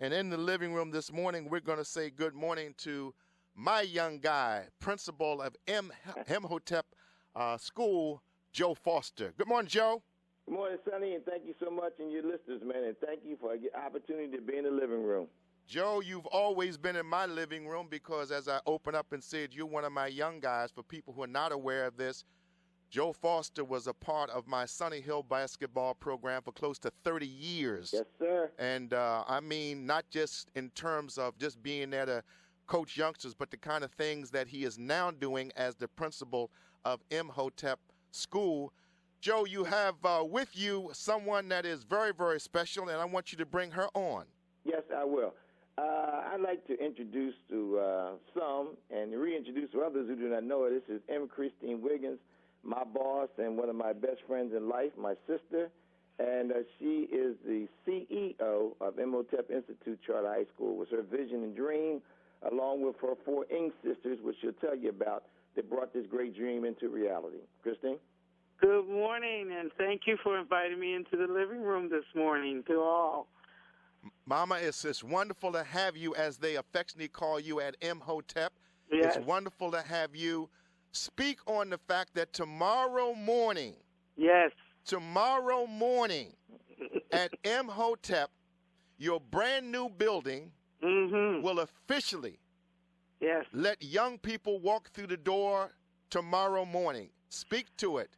And in the living room this morning, we're going to say good morning to my young guy, principal of Imhotep School, Joe Foster. Good morning, Joe. Good morning, Sonny, and thank you so much, and your listeners, man, and thank you for the opportunity to be in the living room. Joe, you've always been in my living room because as I open up and said, you're one of my young guys. For people who are not aware of this, Joe Foster was a part of my Sonny Hill basketball program for close to 30 years. Yes, sir. And I mean, not just in terms of just being there to coach youngsters, but the kind of things that he is now doing as the principal of Imhotep School. Joe, you have with you someone that is very, very special, and I want you to bring her on. Yes, I will. I'd like to introduce to some and reintroduce to others who do not know her. This is M. Christine Wiggins, my boss and one of my best friends in life, my sister, and she is the CEO of Imhotep Charter School. It was her vision and dream, along with her 4 Ing sisters, which she'll tell you about, that brought this great dream into reality. Christine? Good morning, and thank you for inviting me into the living room this morning to all. Mama, it's wonderful to have you, as they affectionately call you at Imhotep. Yes. It's wonderful to have you speak on the fact that tomorrow morning, Yes. at Imhotep, your brand new building will officially let young people walk through the door tomorrow morning. Speak to it.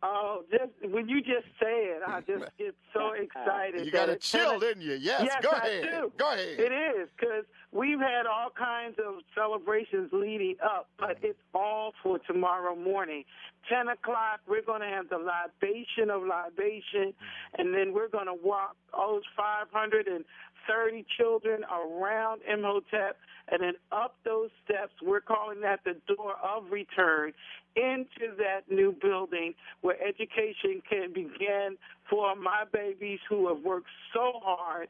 Oh, just when you just say it, I just get so excited. You got to chill, didn't you? Yes, go ahead. I do. Go ahead. It is, because we've had all kinds of celebrations leading up, but it's all for tomorrow morning. 10 o'clock, we're going to have the libation of libation, and then we're going to walk those 530 children around Imhotep, and then up those steps. We're calling that the door of return into that new building where education can begin for my babies who have worked so hard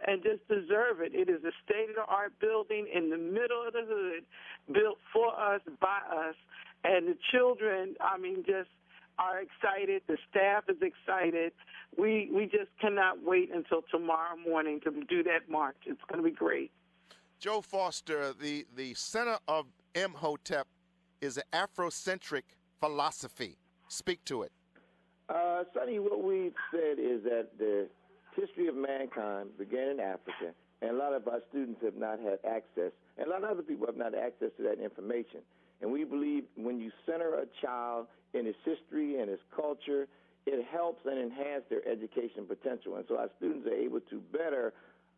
and just deserve it. It is a state-of-the-art building in the middle of the hood, built for us, by us, and the children, I mean, just are excited. The staff is excited. We just cannot wait until tomorrow morning to do that march. It's going to be great. Joe Foster, the center of Imhotep is an Afrocentric philosophy. Speak to it. Sonny, what we've said is that the history of mankind began in Africa, and a lot of our students have not had access, and a lot of other people have not had access to that information. And we believe when you center a child in his history and his culture, it helps and enhances their education potential. And so our students are able to better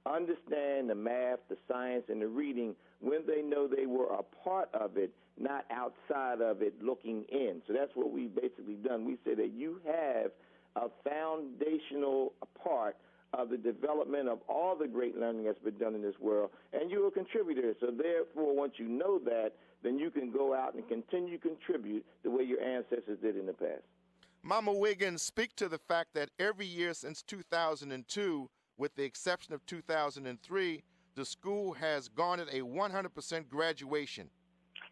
understand the math, the science, and the reading when they know they were a part of it, not outside of it looking in. So that's what we've basically done. We say that you have a foundational part of the development of all the great learning that's been done in this world, and you're a contributor. So therefore, once you know that, then you can go out and continue to contribute the way your ancestors did in the past. Mama Wiggins, speak to the fact that every year since 2002, with the exception of 2003, the school has garnered a 100% graduation.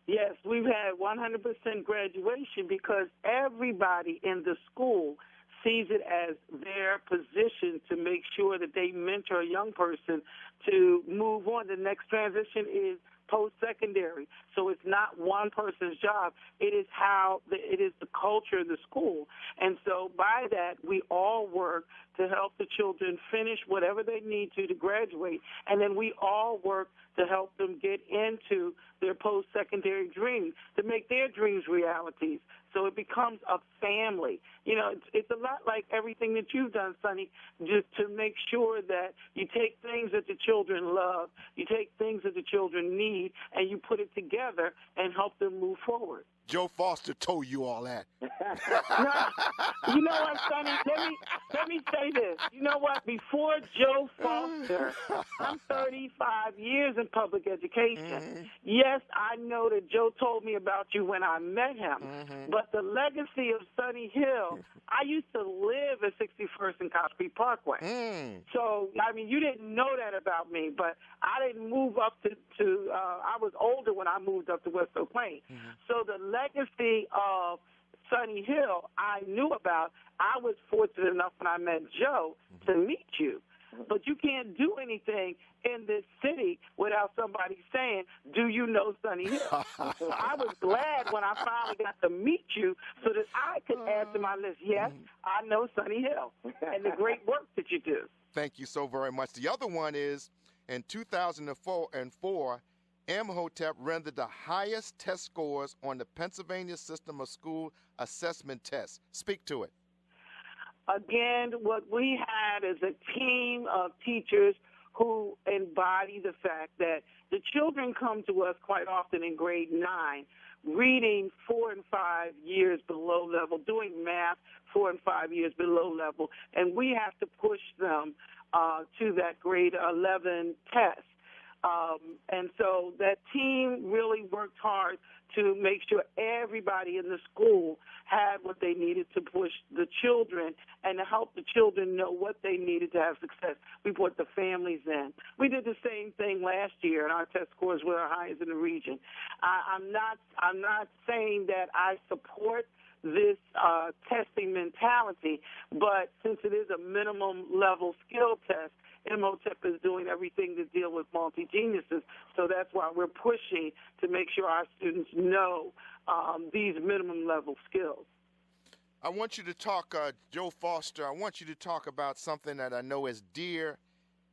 Yes, we've had 100% graduation because everybody in the school sees it as their position to make sure that they mentor a young person to move on. The next transition is post-secondary. So it's not one person's job. It is the culture of the school. And so by that, we all work to help the children finish whatever they need to graduate. And then we all work to help them get into their post-secondary dreams, to make their dreams realities. So it becomes a family. You know, it's a lot like everything that you've done, Sonny, just to make sure that you take things that the children love, you take things that the children need, and you put it together and help them move forward. Joe Foster told you all that. No, you know what, Sonny? Let me say this. You know what? Before Joe Foster, I'm 35 years in public education. Mm-hmm. Yes, I know that Joe told me about you when I met him. Mm-hmm. But the legacy of Sonny Hill, I used to live at 61st and Cosby Parkway. So, I mean, you didn't know that about me, but I didn't move up to I was older when I moved up to West Oak Lane. So the legacy of Sonny Hill I knew about. I was fortunate enough when I met Joe to meet you. but you can't do anything in this city without somebody saying, do you know Sonny Hill? So I was glad when I finally got to meet you so that I could add to my list, yes, I know Sonny Hill and the great work that you do. Thank you so very much. The other one is in 2004, Imhotep rendered the highest test scores on the Pennsylvania System of School Assessment Tests. Speak to it. Again, what we had is a team of teachers who embody the fact that the children come to us quite often in grade 9, reading 4 and 5 years below level, doing math 4 and 5 years below level, and we have to push them to that grade 11 test. And so that team really worked hard to make sure everybody in the school had what they needed to push the children and to help the children know what they needed to have success. We brought the families in. We did the same thing last year, and our test scores were the highest in the region. I'm not saying that I support this testing mentality, but since it is a minimum level skill test, Imhotep is doing everything to deal with multi-geniuses, so that's why we're pushing to make sure our students know these minimum level skills. I want you to talk, Joe Foster, I want you to talk about something that I know is dear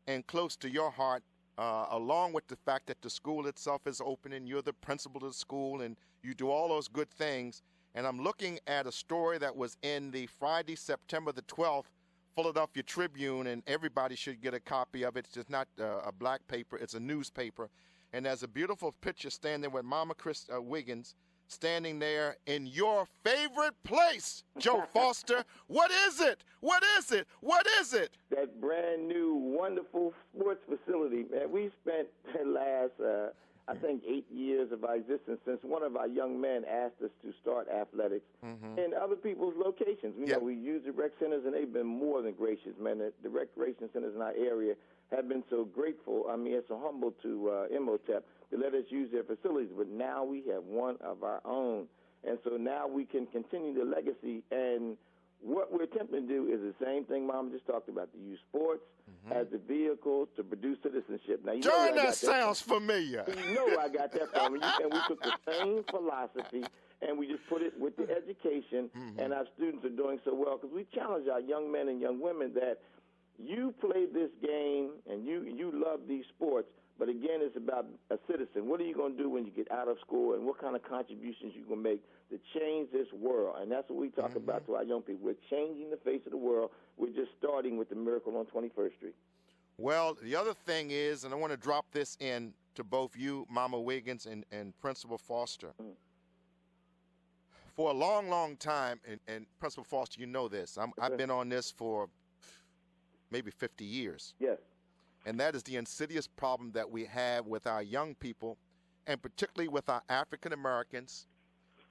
and close to your heart, along with the fact that the school itself is open and you're the principal of the school and you do all those good things. And I'm looking at a story that was in the Friday, September the 12th, Philadelphia Tribune, and everybody should get a copy of it. It's just not a black paper. It's a newspaper. And there's a beautiful picture standing with Mama Chris Wiggins standing there in your favorite place, Joe Foster. What is it? What is it? What is it? That brand new, wonderful sports facility. Man, we spent the last, I think, 8 years of our existence since one of our young men asked us to start athletics in other people's locations. You know, we use the rec centers, and they've been more than gracious, man. The recreation centers in our area have been so grateful. I mean, it's so humble to Imhotep to let us use their facilities. But now we have one of our own. And so now we can continue the legacy. And what we're attempting to do is the same thing Mom just talked about, to use sports as the vehicle to produce citizenship. Now, John, that sounds familiar. You know I got that from you. And we took the same philosophy and we just put it with the education, and our students are doing so well because we challenge our young men and young women that you play this game and you love these sports, but again, it's about a citizen. What are you going to do when you get out of school, and what kind of contributions you going to make to change this world? And that's what we talk about to our young people. We're changing the face of the world. We're just starting with the miracle on 21st Street. Well, the other thing is, and I want to drop this in to both you, Mama Wiggins, and Principal Foster. For a long, long time, and Principal Foster, you know this, I've been on this for maybe 50 years. Yes. And that is the insidious problem that we have with our young people, and particularly with our African Americans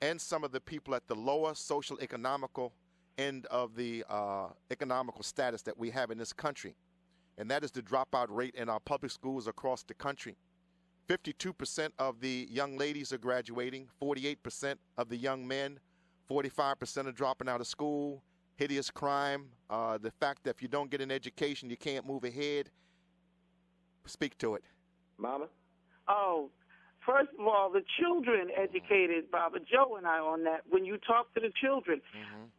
and some of the people at the lower social economical end of the economical status that we have in this country. And that is the dropout rate in our public schools across the country. 52% of the young ladies are graduating, 48% of the young men, 45% are dropping out of school, hideous crime, the fact that if you don't get an education, you can't move ahead. Speak to it. Mama? Oh, first of all, the children educated, Baba Joe and I on that. When you talk to the children,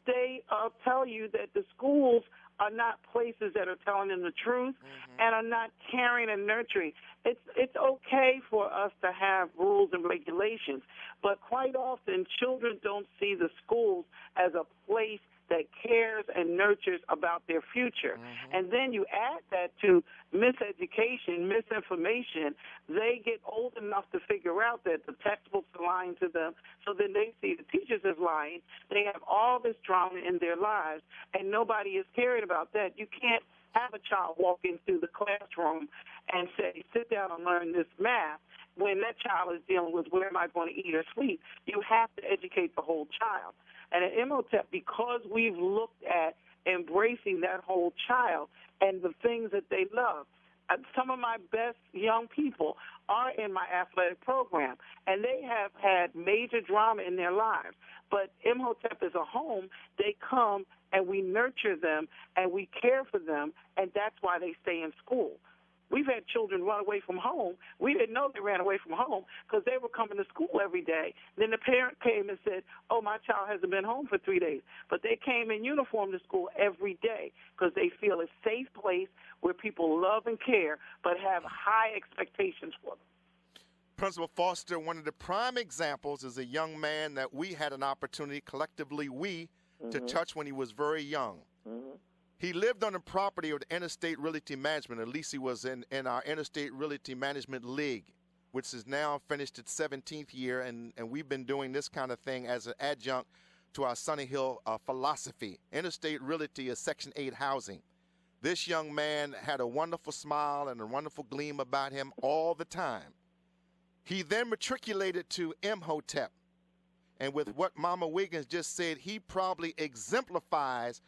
they tell you that the schools are not places that are telling them the truth and are not caring and nurturing. It's okay for us to have rules and regulations, but quite often children don't see the schools as a place that cares and nurtures about their future. And then you add that to miseducation, misinformation. They get old enough to figure out that the textbooks are lying to them, so then they see the teachers as lying. They have all this drama in their lives, and nobody is caring about that. You can't have a child walk into the classroom and say, sit down and learn this math, when that child is dealing with where am I going to eat or sleep. You have to educate the whole child. And at Imhotep, because we've looked at embracing that whole child and the things that they love, some of my best young people are in my athletic program, and they have had major drama in their lives. But Imhotep is a home. They come, and we nurture them, and we care for them, and that's why they stay in school. We've had children run away from home. We didn't know they ran away from home because they were coming to school every day. Then the parent came and said, oh, my child hasn't been home for 3 days. But they came in uniform to school every day because they feel a safe place where people love and care but have high expectations for them. Principal Foster, one of the prime examples is a young man that we had an opportunity, collectively to touch when he was very young. He lived on the property of the Interstate Realty Management. At least he was in our Interstate Realty Management League, which has now finished its 17th year, and we've been doing this kind of thing as an adjunct to our Sonny Hill philosophy. Interstate Realty is Section 8 housing. This young man had a wonderful smile and a wonderful gleam about him all the time. He then matriculated to Imhotep, and with what Mama Wiggins just said, he probably exemplifies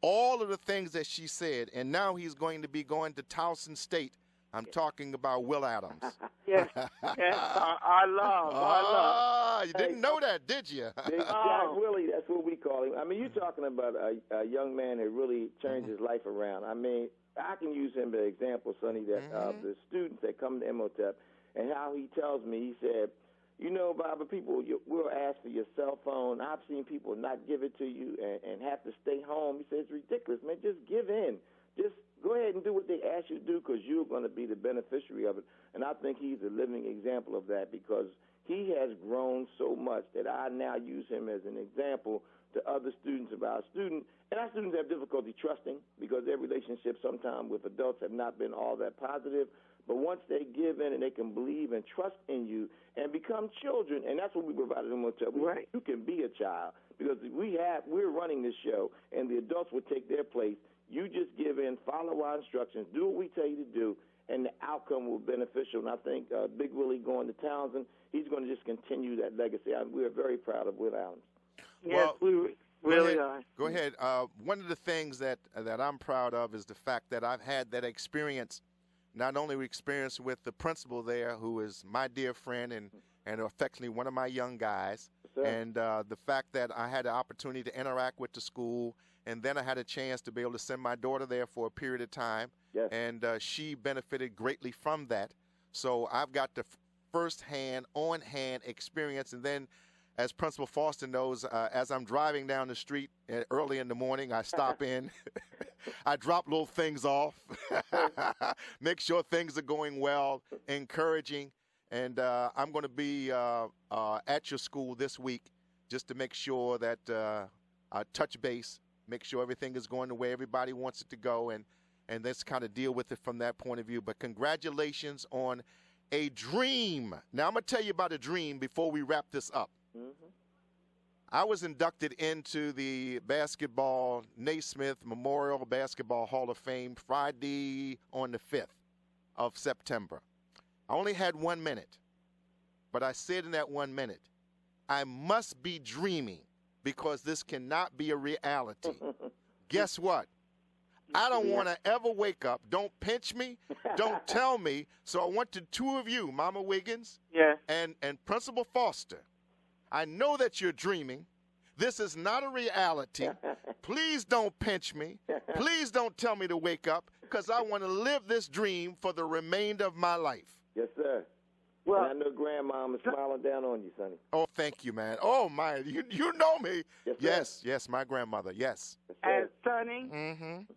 all of the things that she said, and now he's going to be going to Towson State. I'm talking about Will Adams. Yes, our love. You didn't know that, did you? Big Jack Willie, that's what we call him. I mean, you're talking about a young man that really turned his life around. I mean, I can use him as an example, Sonny, that the students that come to Imhotep, and how he tells me, he said, you know, Baba, people will ask for your cell phone. I've seen people not give it to you and have to stay home. He says, it's ridiculous, man. Just give in. Just go ahead and do what they ask you to do because you're going to be the beneficiary of it. And I think he's a living example of that because he has grown so much that I now use him as an example to other students of our student. And our students have difficulty trusting because their relationships sometimes with adults have not been all that positive. But once they give in and they can believe and trust in you and become children, and that's what we provided them with. Right. You can be a child because we're running this show, and the adults will take their place. You just give in, follow our instructions, do what we tell you to do, and the outcome will be beneficial. And I think Big Willie going to Townsend, he's going to just continue that legacy. We are very proud of Will Adams. Yes, we really are. Go ahead. One of the things that I'm proud of is the fact that I've had that experience. Not only we experienced with the principal there, who is my dear friend and affectionately one of my young guys, and the fact that I had the opportunity to interact with the school, and then I had a chance to be able to send my daughter there for a period of time, and she benefited greatly from that. So I've got the first-hand, on-hand experience, and then as Principal Foster knows, as I'm driving down the street early in the morning, I stop in. I drop little things off, make sure things are going well, encouraging. And I'm going to be at your school this week just to make sure that I touch base, make sure everything is going the way everybody wants it to go, and let's kind of deal with it from that point of view. But congratulations on a dream. Now, I'm going to tell you about a dream before we wrap this up. I was inducted into the Naismith Memorial Basketball Hall of Fame Friday on the 5th of September. I only had 1 minute, but I said in that 1 minute, I must be dreaming because this cannot be a reality. Guess what? I don't want to ever wake up. Don't pinch me. Don't tell me. So I want the two of you, Mama Wiggins and Principal Foster. I know that you're dreaming. This is not a reality. Please don't pinch me. Please don't tell me to wake up because I want to live this dream for the remainder of my life. Yes, sir. Well, and I know Grandmama is smiling down on you, Sonny. Oh, thank you, man. Oh, my. You know me. Yes, my grandmother. Yes. And Sonny,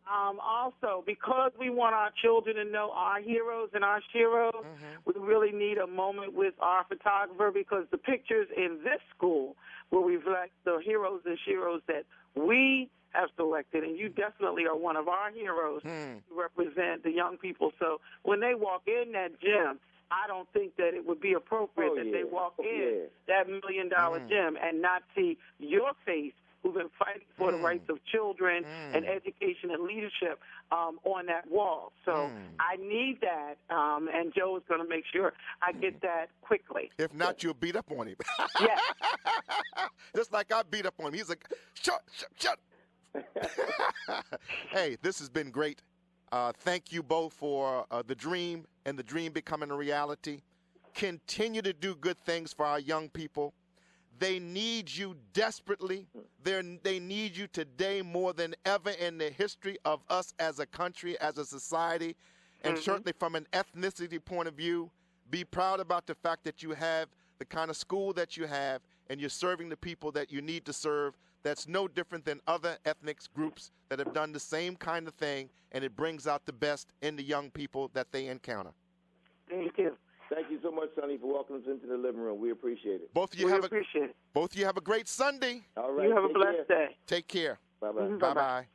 also, because we want our children to know our heroes and our sheroes, we really need a moment with our photographer because the pictures in this school will reflect the heroes and sheroes that we have selected, and you definitely are one of our heroes to represent the young people. So when they walk in that gym, I don't think that it would be appropriate that they walk in that $1 million gym and not see your face, who've been fighting for the rights of children and education and leadership on that wall. So I need that, and Joe is going to make sure I get that quickly. If not, you'll beat up on him. Yes. Just like I beat up on him. He's like, shut. Hey, this has been great. Thank you both for the dream and the dream becoming a reality. Continue to do good things for our young people. They need you desperately. They need you today more than ever in the history of us as a country, as a society, and certainly from an ethnicity point of view. Be proud about the fact that you have the kind of school that you have and you're serving the people that you need to serve. That's no different than other ethnic groups that have done the same kind of thing, and it brings out the best in the young people that they encounter. Thank you. Thank you so much, Sonny, for welcoming us into the living room. We appreciate it. Both of you have a great Sunday. All right. You have a blessed day. Take care. Bye-bye. Bye-bye.